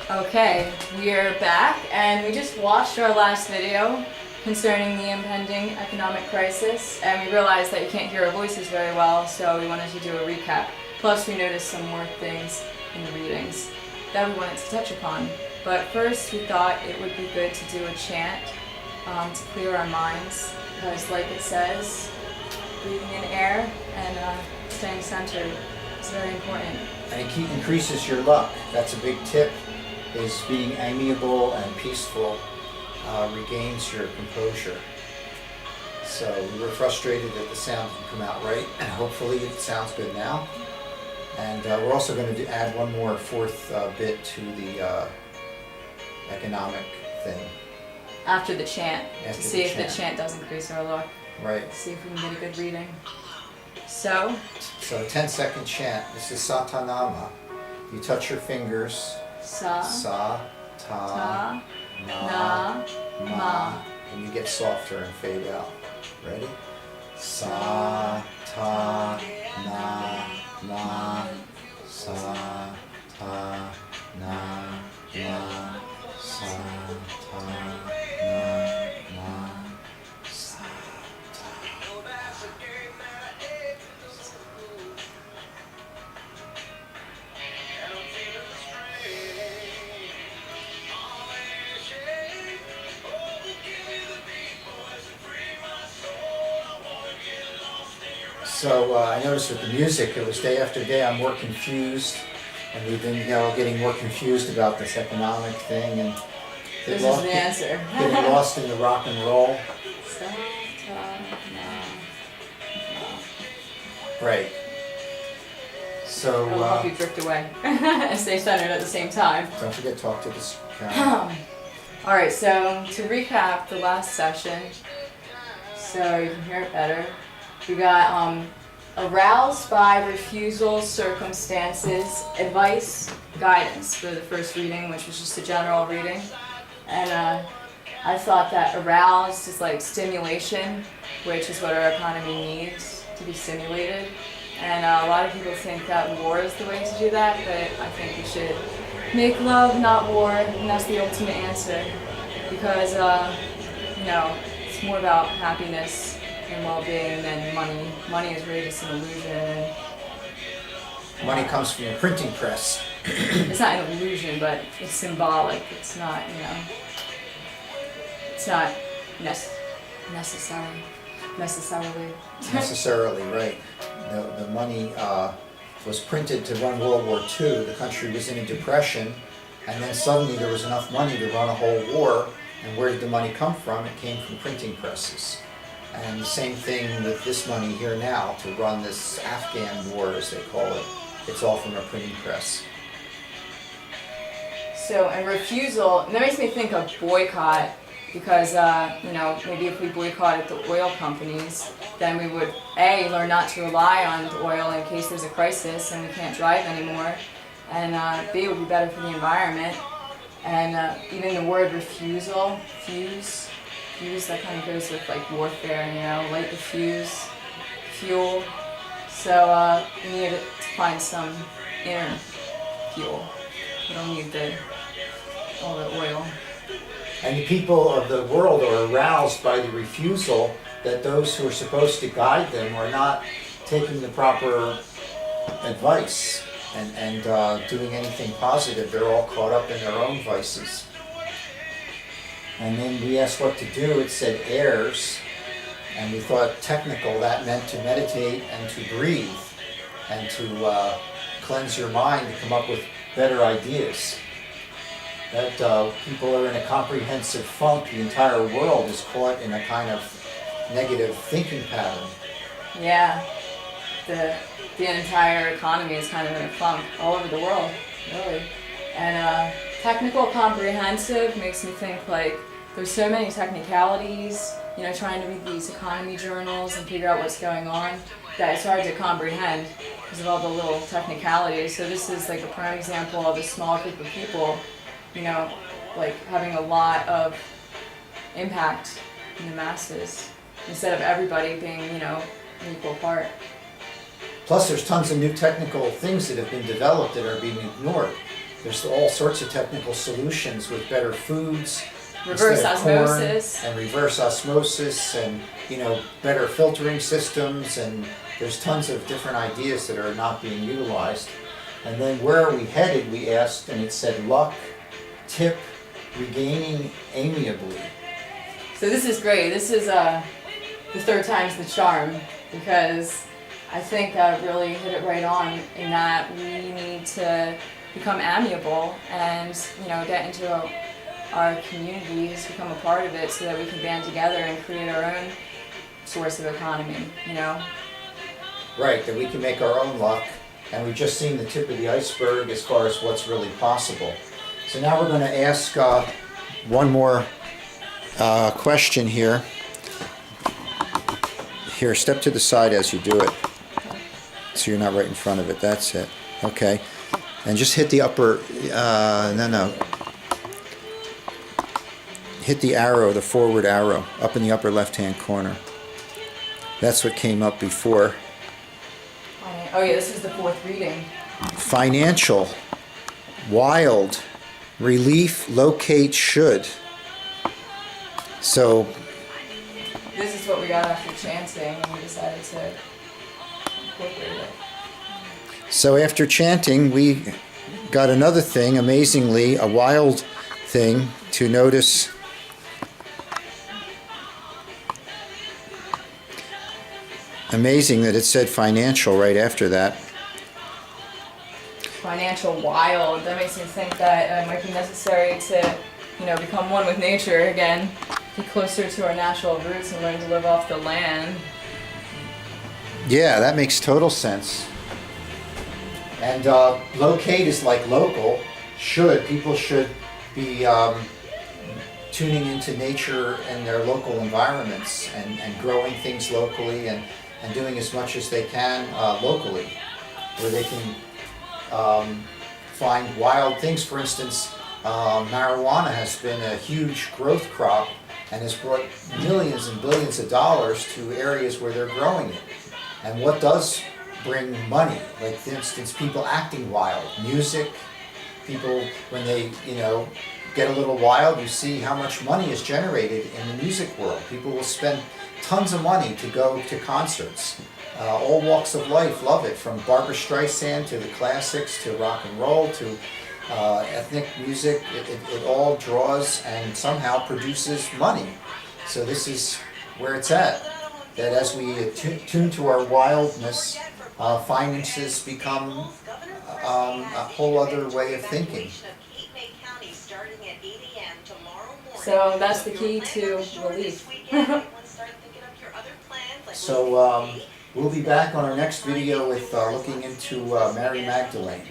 Okay, we're back, and we just watched our last video concerning the impending economic crisis, and we realized that you can't hear our voices very well, so we wanted to do a recap. Plus, we noticed some more things in the readings that we wanted to touch upon. But first, we thought it would be good to do a chant to clear our minds, because like it says, breathing in air and staying centered is very important. And it increases your luck. That's a big tip, is being amiable and peaceful regains your composure. So we were frustrated that the sound didn't come out right, and hopefully it sounds good now. And we're also going to add one more fourth bit to the economic thing. After the chant, After to see the if chant. the chant does increase our luck. Right. See if we can get a good reading. So 10-second chant. This is Satanama. You touch your fingers. Sa, Sa, ta, na, ma. And you get softer and fade out. Ready? Sa, ta, na, ma. Sa, ta, na, ma. Sa, ta, na, ma. Sa, ta. So I noticed with the music, it was day after day I'm more confused, and we've been getting more confused about this economic thing, and this is the answer. getting lost in the rock and roll. Sa, ta, na, ma. Right. So It'll help you drift away and stay centered at the same time. don't forget, talk to this camera. Alright, so to recap the last session, so you can hear it better, we got aroused by refusal, circumstances, advice, guidance for the first reading, which was just a general reading. And I thought that aroused is like stimulation, which is what our economy needs to be stimulated. And a lot of people think that war is the way to do that, but I think we should make love, not war, and that's the ultimate answer. Because, it's more about happiness and well-being than money. Money is really just an illusion. Money comes from a printing press. It's not an illusion, but it's symbolic. It's not, it's not necessarily. Necessarily, right. The money was printed to run World War II. The country was in a depression, and then suddenly there was enough money to run a whole war. And where did the money come from? It came from printing presses. And the same thing with this money here now to run this Afghan war, as they call it. It's all from a printing press. So, and refusal, and that makes me think of boycott, because, maybe if we boycotted the oil companies, then we would, A, learn not to rely on the oil in case there's a crisis and we can't drive anymore, and B, it would be better for the environment. And even the word refusal, fuse, that kind of goes with like warfare, light the fuse, fuel. So we need to find some inner fuel. We don't need all the oil. And the people of the world are aroused by the refusal that those who are supposed to guide them are not taking the proper advice and doing anything positive. They're all caught up in their own vices. And then we asked what to do. It said airs, and we thought technical, that meant to meditate and to breathe and to cleanse your mind to come up with better ideas. That people are in a comprehensive funk. The entire world is caught in a kind of negative thinking pattern. Yeah, the entire economy is kind of in a funk all over the world, really. And technical comprehensive makes me think like there's so many technicalities, trying to read these economy journals and figure out what's going on, that it's hard to comprehend because of all the little technicalities. So this is like a prime example of a small group of people, like having a lot of impact in the masses instead of everybody being, an equal part. Plus there's tons of new technical things that have been developed that are being ignored. there's all sorts of technical solutions with better foods, Reverse instead of corn, osmosis. and reverse osmosis, and better filtering systems, and there's tons of different ideas that are not being utilized. And then where are we headed, we asked, and it said luck, tip, regaining amiably. So this is great. This is the third time's the charm, because I think I really hit it right on in that we need to become amiable and get into our communities, become a part of it, so that we can band together and create our own source of economy. Right, that we can make our own luck, and we've just seen the tip of the iceberg as far as what's really possible. So now we're going to ask one more question here. Here, step to the side as you do it, so you're not right in front of it. That's it. Okay. And just hit the upper, no. Hit the arrow, the forward arrow, up in the upper left-hand corner. That's what came up before. Oh yeah, this is the fourth reading. Financial, wild, relief, locate, should. So This is what we got after chanting, and we decided to incorporate it. So after chanting, we got another thing, amazingly, a wild thing to notice. Amazing that it said financial right after that. Financial wild. That makes me think that it might be necessary to, become one with nature again, be closer to our natural roots and learn to live off the land. Yeah, that makes total sense. And locate is like local. People should be tuning into nature and their local environments and growing things locally and doing as much as they can locally, where they can find wild things. For instance, marijuana has been a huge growth crop and has brought millions and billions of dollars to areas where they're growing it. And what does bring money? Like, for instance, people acting wild, music. People, when they, get a little wild, you see how much money is generated in the music world. People will spend tons of money to go to concerts. All walks of life love it, from Barbra Streisand to the classics to rock and roll to ethnic music. It all draws and somehow produces money. So this is where it's at. That as we tune to our wildness, finances become a whole other way of thinking. So that's the key to relief. So we'll be back on our next video with looking into Mary Magdalene.